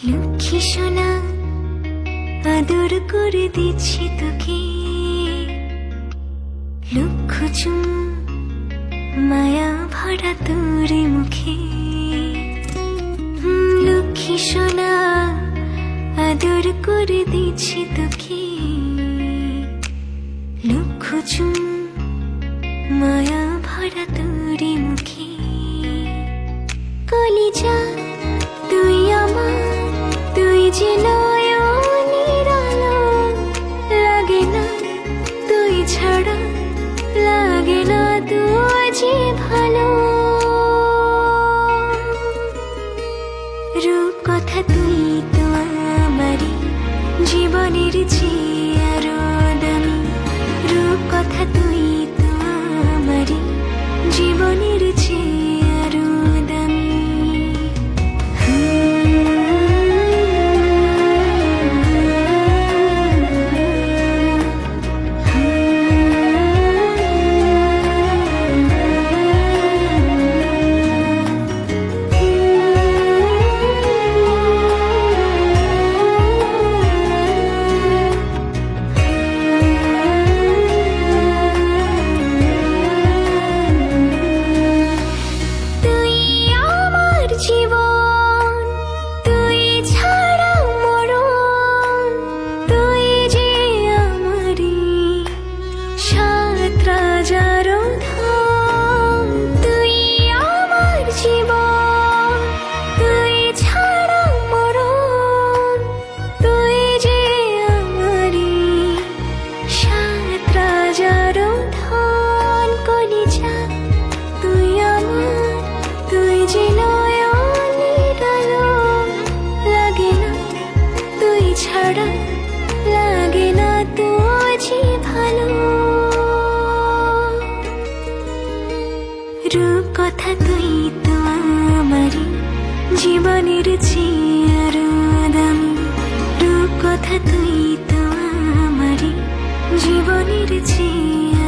লক্ষ্মী সোনা আদর করে দিচ্ছি তোকে, লক্ষ চুম মায়া ভরা তোর মুখে। লক্ষ্মী সোনা আদর করে দিচ্ছি তোকে, লক্ষ চুম মায়া ভরা তোর মুখে। কলিজা তুই আমার, তুই যে নয়নের আলো, লাগে না তুই ছাড়া, লাগে না তুই যে ভালো। রূপ কথা তুই তো আমারই জীবনের চেয়ে আরো দামি, রূপ কথা তুই তো আমারই জীবনের চেয়ে আরো দামি। লাগে না তুই যে ভালো। রূপ কথা তুই তো আমারই জীবনের চেয়ে আরো দামি, রূপ কথা তুই তো আমারই জীবনের চেয়ে